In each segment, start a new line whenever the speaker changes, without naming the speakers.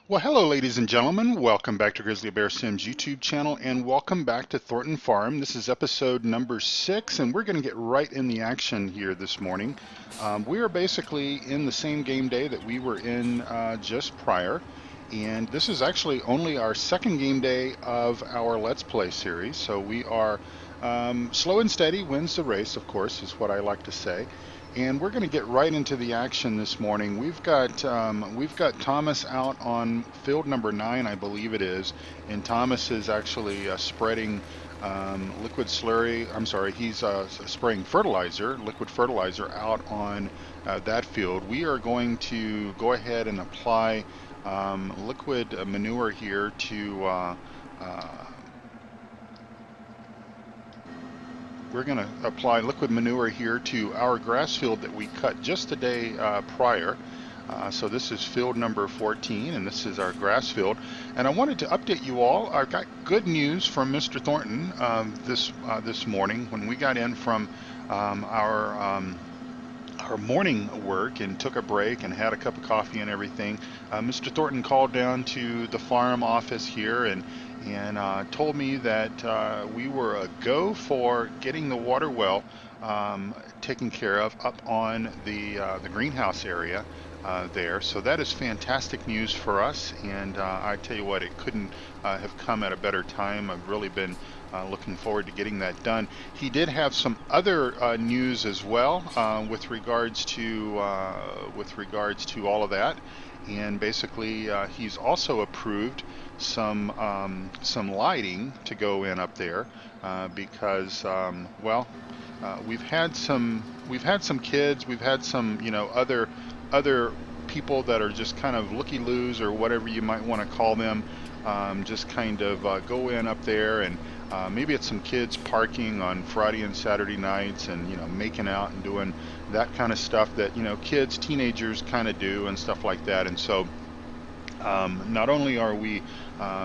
Well, hello, ladies and gentlemen. Welcome back to Grizzly Bear Sims YouTube channel, and welcome back to Thornton Farm. This is episode number 6, and we're going to get right in the action here this morning. We are basically in the same game day that we were in just prior, and this is actually only our second game day of our Let's Play series. So we are slow and steady wins the race, of course, is what I like to say. And we're going to get right into the action this morning. We've got Thomas out on field number 9, I believe it is, and Thomas is actually spreading liquid slurry. I'm sorry, he's spraying fertilizer, liquid fertilizer, out on that field. We are going to go ahead and apply liquid manure here to. We're going to apply liquid manure here to our grass field that we cut just the day prior. So this is field number 14, and this is our grass field. And I wanted to update you all. I got good news from Mr. Thornton this morning when we got in from our morning work and took a break and had a cup of coffee and everything. Mr. Thornton called down to the farm office here and told me that we were a go for getting the water well taken care of up on the greenhouse area there. So that is fantastic news for us, and I tell you what, it couldn't have come at a better time. I've really been looking forward to getting that done. He did have some other news as well with regards to all of that, and basically he's also approved some lighting to go in up there because we've had some kids, we've had some other people that are just kind of looky-loos or whatever you might want to call them, just kind of go in up there, and maybe it's some kids parking on Friday and Saturday nights and making out and doing that kind of stuff that kids, teenagers kind of do and stuff like that. And so not only are we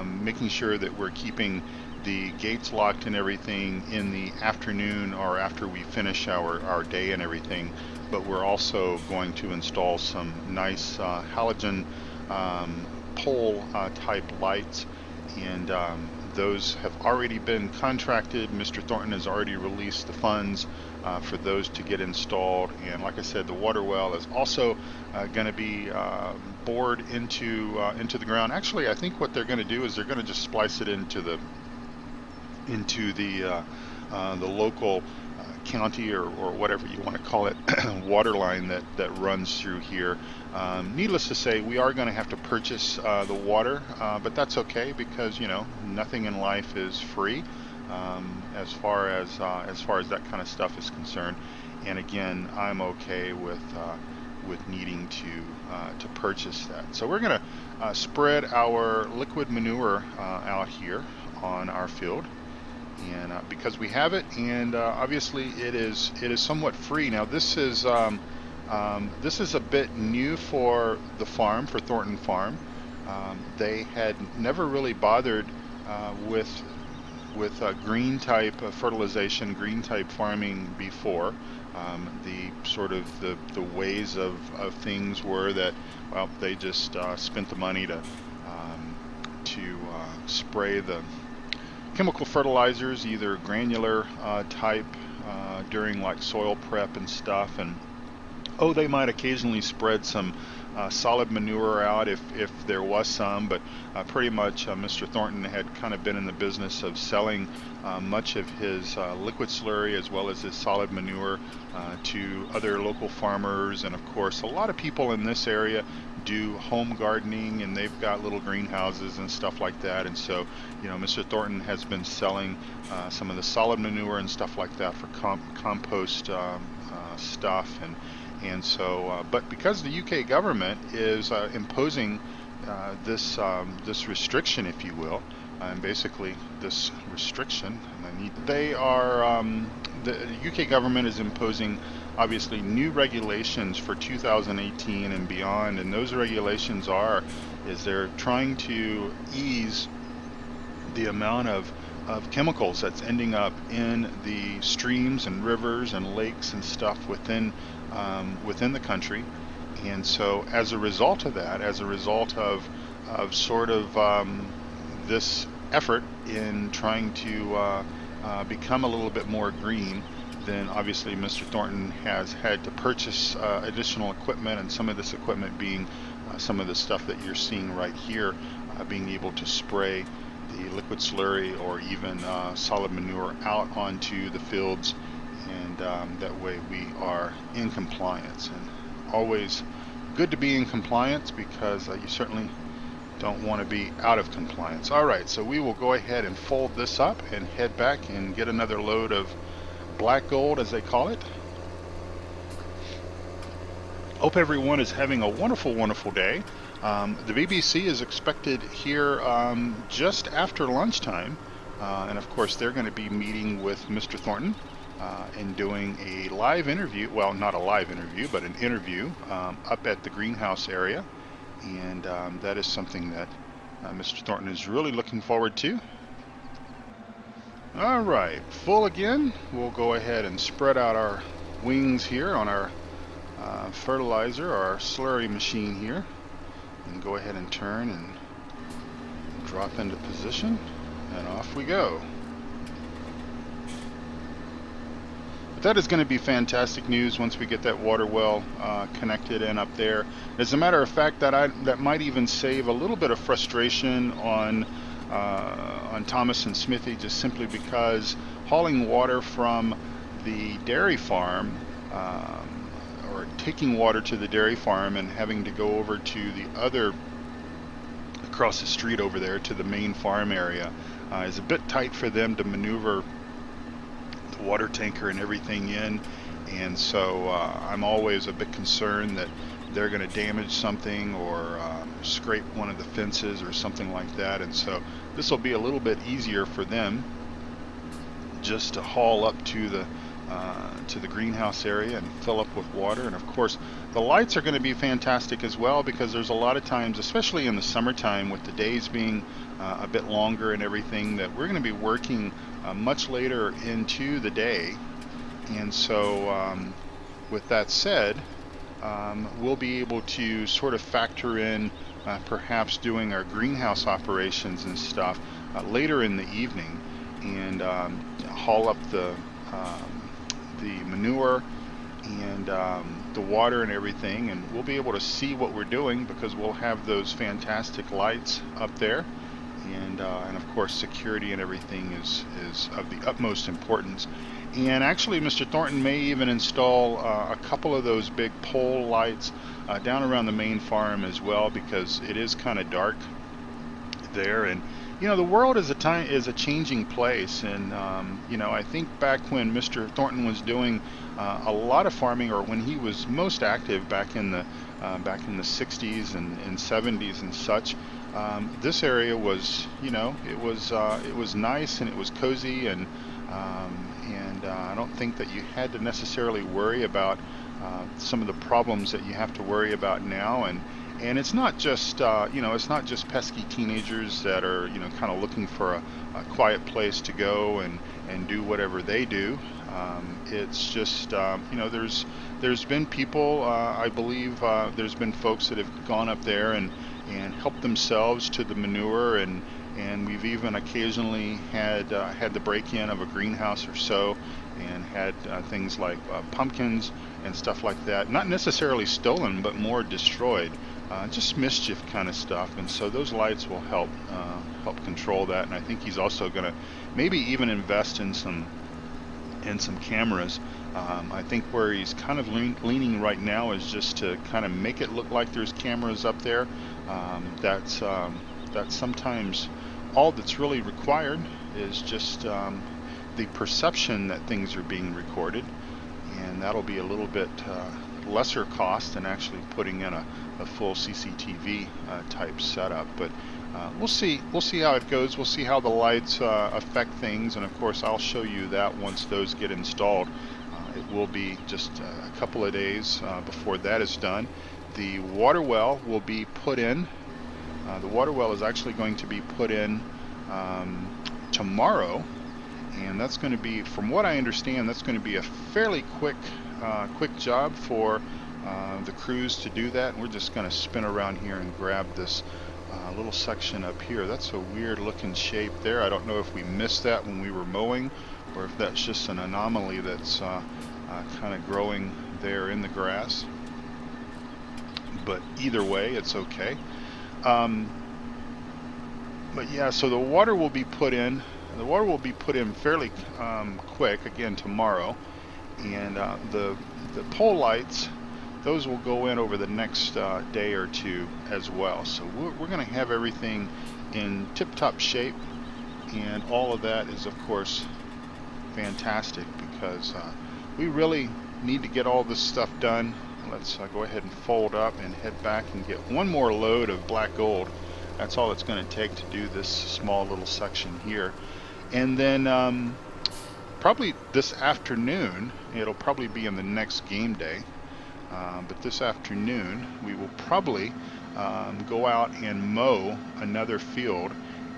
making sure that we're keeping the gates locked and everything in the afternoon or after we finish our day and everything, but we're also going to install some nice halogen pole type lights, and those have already been contracted. Mr. Thornton has already released the funds for those to get installed, and like I said, the water well is also going to be bored into the ground. Actually, I think what they're going to do is they're going to just splice it into the local county or whatever you want to call it water line that runs through here. Needless to say, we are going to have to purchase the water, but that's okay because nothing in life is free as far as that kind of stuff is concerned. And again, I'm okay with needing to purchase that. So we're going to spread our liquid manure out here on our field, and because we have it, and obviously it is somewhat free. Now this is a bit new for the farm, for Thornton Farm. They had never really bothered with green type fertilization, green type farming before. The ways of things were that, well, they just spent the money to spray the chemical fertilizers, either granular type during like soil prep and stuff, and they might occasionally spread some solid manure out if there was some, but pretty much Mr. Thornton had kind of been in the business of selling much of his liquid slurry as well as his solid manure to other local farmers, and of course a lot of people in this area do home gardening, and they've got little greenhouses and stuff like that. And so Mr. Thornton has been selling some of the solid manure and stuff like that for compost stuff, and so but because the UK government is imposing this restriction, if you will, and basically this restriction, the UK government is imposing obviously new regulations for 2018 and beyond, and those regulations is they're trying to ease the amount of chemicals that's ending up in the streams and rivers and lakes and stuff within the country. And so as a result of that, as a result of sort of this effort in trying to become a little bit more green, then obviously Mr. Thornton has had to purchase additional equipment, and some of this equipment being some of the stuff that you're seeing right here, being able to spray the liquid slurry or even solid manure out onto the fields, and that way we are in compliance. And always good to be in compliance, because you certainly don't want to be out of compliance. All right, so we will go ahead and fold this up and head back and get another load of black gold, as they call it. Hope everyone is having a wonderful, wonderful day. The BBC is expected here just after lunchtime, and of course they're going to be meeting with Mr. Thornton and doing a live interview, well, not a live interview, but an interview up at the greenhouse area, and that is something that Mr. Thornton is really looking forward to. All right, full again. We'll go ahead and spread out our wings here on our fertilizer, our slurry machine here, and go ahead and turn and drop into position, and off we go. But that is going to be fantastic news once we get that water well connected in up there. As a matter of fact, that might even save a little bit of frustration on Thomas and Smithy, just simply because hauling water from the dairy farm, or taking water to the dairy farm and having to go over to the other, across the street over there to the main farm area, is a bit tight for them to maneuver the water tanker and everything in. And so I'm always a bit concerned that they're going to damage something or scrape one of the fences or something like that. And so this will be a little bit easier for them just to haul up to the greenhouse area and fill up with water. And of course the lights are going to be fantastic as well, because there's a lot of times, especially in the summertime, with the days being a bit longer and everything, that we're going to be working much later into the day. And so with that said, we'll be able to sort of factor in perhaps doing our greenhouse operations and stuff later in the evening, and haul up the manure and the water and everything, and we'll be able to see what we're doing, because we'll have those fantastic lights up there, and of course security and everything is of the utmost importance. And actually Mr. Thornton may even install a couple of those big pole lights down around the main farm as well, because it is kind of dark there. And you know, the world is a changing place, and you know, I think back when Mr. Thornton was doing a lot of farming, or when he was most active back in the 60s and 70s and such, this area was, you know, it was nice and it was cozy, and I don't think that you had to necessarily worry about some of the problems that you have to worry about now. And it's not just you know, it's not just pesky teenagers that are, you know, kind of looking for a quiet place to go and do whatever they do. It's just you know, there's been people, I believe there's been folks that have gone up there and helped themselves to the manure, and we've even occasionally had the break-in of a greenhouse or so, and had things like pumpkins and stuff like that, not necessarily stolen, but more destroyed, just mischief kind of stuff. And so those lights will help control that. And I think he's also going to maybe even invest in some cameras. I think where he's kind of leaning right now is just to kind of make it look like there's cameras up there. That's sometimes all that's really required, is just the perception that things are being recorded, and that'll be a little bit lesser cost than actually putting in a full CCTV type setup. But we'll see how it goes. We'll see how the lights affect things, and of course I'll show you that once those get installed. It will be just a couple of days before that is done. The water well will be put in. The water well is actually going to be put in tomorrow, and that's going to be, from what I understand, that's going to be a fairly quick job for the crews to do that. And we're just going to spin around here and grab this little section up here. That's a weird looking shape there. I don't know if we missed that when we were mowing, or if that's just an anomaly that's kind of growing there in the grass. But either way, it's okay. But yeah, so the water will be put in. The water will be put in fairly quick, again tomorrow, and the pole lights, those will go in over the next day or two as well. So we're going to have everything in tip-top shape, and all of that is of course fantastic because we really need to get all this stuff done. Let's go ahead and fold up and head back and get one more load of black gold. That's all it's going to take to do this small little section here. And then probably this afternoon, it'll probably be in the next game day, but this afternoon we will probably go out and mow another field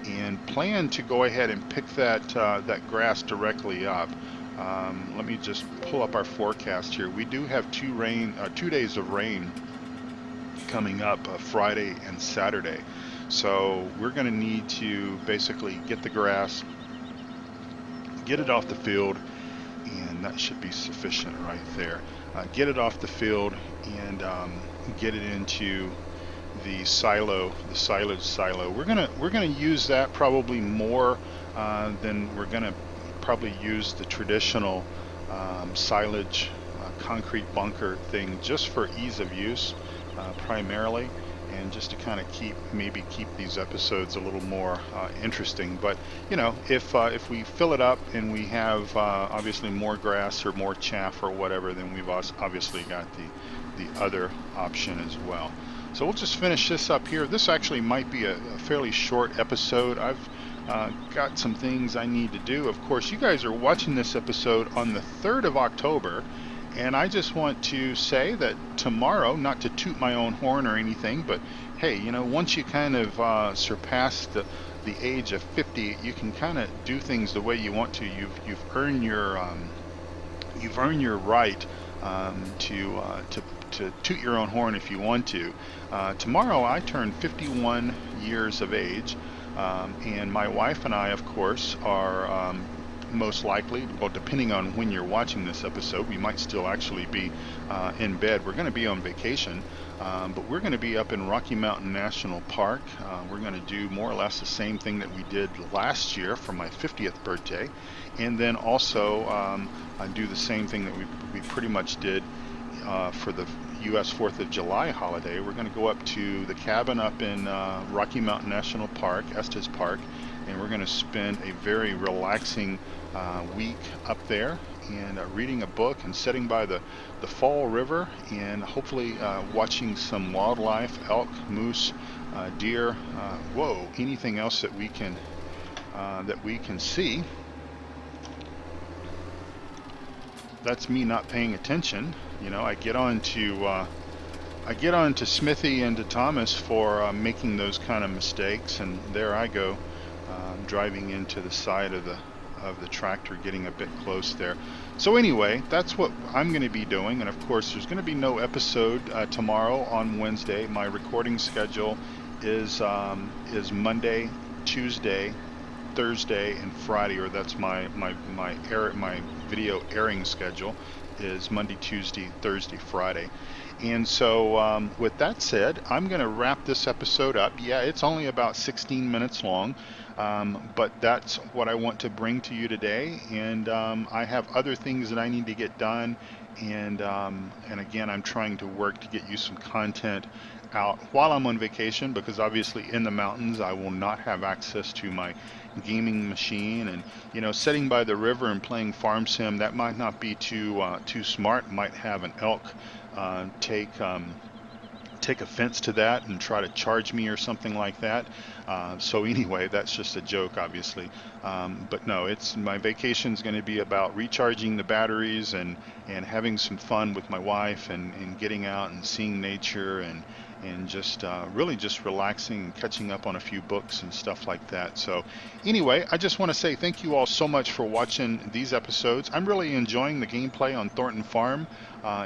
and plan to go ahead and pick that grass directly up. Let me just pull up our forecast here. We do have 2 days of rain coming up, Friday and Saturday. So we're going to need to basically get the grass, get it off the field, and that should be sufficient right there. Get it off the field and get it into the silo, the silage silo. We're gonna use that probably more than we're gonna probably use the traditional silage concrete bunker thing, just for ease of use primarily, and just to kind of keep these episodes a little more interesting. But you know, if we fill it up and we have obviously more grass or more chaff or whatever, then we've obviously got the other option as well. So we'll just finish this up here. This actually might be a fairly short episode. I've got some things I need to do. Of course, you guys are watching this episode on the 3rd of October, and I just want to say that tomorrow, not to toot my own horn or anything, but hey, you know, once you kind of surpass the age of 50, you can kind of do things the way you want to. You've earned your right to toot your own horn if you want to. Tomorrow I turn 51 years of age, and my wife and I, of course, are most likely, well, depending on when you're watching this episode, we might still actually be in bed. We're going to be on vacation, but we're going to be up in Rocky Mountain National Park. We're going to do more or less the same thing that we did last year for my 50th birthday, and then also do the same thing that we pretty much did for the U.S. 4th of July holiday. We're going to go up to the cabin up in Rocky Mountain National Park, Estes Park, and we're going to spend a very relaxing week up there, and reading a book and sitting by the Fall River, and hopefully watching some wildlife, elk, moose, deer, anything else that we can see. That's me not paying attention. You know, I get on to Smithy and to Thomas for making those kind of mistakes, and there I go, driving into the side of the tractor, getting a bit close there. So anyway, that's what I'm going to be doing, and of course there's going to be no episode tomorrow on Wednesday. My recording schedule is Monday, Tuesday, Thursday, and Friday, or that's my video airing schedule is Monday, Tuesday, Thursday, Friday. And so with that said, I'm going to wrap this episode up. Yeah, it's only about 16 minutes long, but that's what I want to bring to you today. And I have other things that I need to get done. And again, I'm trying to work to get you some content out while I'm on vacation, because obviously in the mountains I will not have access to my gaming machine, and you know, sitting by the river and playing farm sim, that might not be too smart. Might have an elk take offense to that and try to charge me or something like that. So anyway, that's just a joke, obviously. But no, my vacation's going to be about recharging the batteries and having some fun with my wife, and getting out and seeing nature, and just really just relaxing and catching up on a few books and stuff like that. So anyway, I just want to say thank you all so much for watching these episodes. I'm really enjoying the gameplay on Thornton Farm.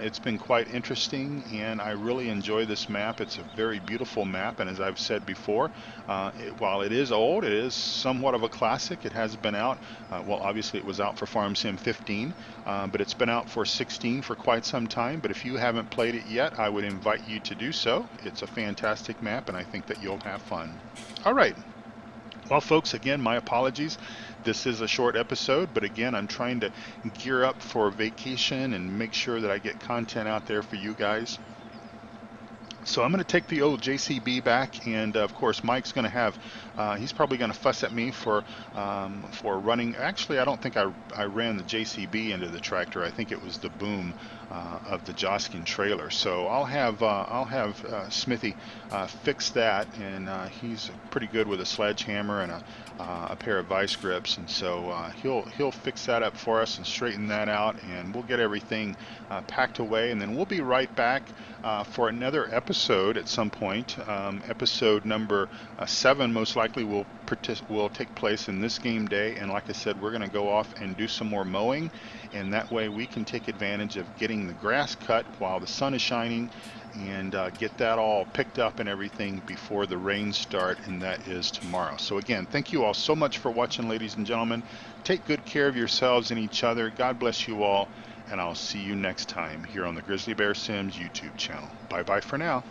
It's been quite interesting, and I really enjoy this map. It's a very beautiful map, and as I've said before, while it is old, it is somewhat of a classic. It has been out, well, obviously it was out for Farm Sim 15, but it's been out for 16 for quite some time. But if you haven't played it yet, I would invite you to do so. It's a fantastic map, and I think that you'll have fun. All right. Well, folks, again, my apologies. This is a short episode, but again, I'm trying to gear up for vacation and make sure that I get content out there for you guys. So I'm going to take the old JCB back, and of course Mike's going to have, he's probably going to fuss at me for running. Actually, I don't think I ran the JCB into the tractor. I think it was the boom of the Joskin trailer. So I'll have Smithy fix that, and he's pretty good with a sledgehammer and a pair of vice grips, and so he'll fix that up for us and straighten that out, and we'll get everything packed away, and then we'll be right back for another episode at some point. Episode number 7 most likely will take place in this game day, and like I said, we're going to go off and do some more mowing, and that way we can take advantage of getting the grass cut while the sun is shining, and get that all picked up and everything before the rains start, and that is tomorrow. So again, thank you all so much for watching, ladies and gentlemen. Take good care of yourselves and each other. God bless you all, and I'll see you next time here on the Grizzly Bear Sims YouTube channel. Bye bye for now.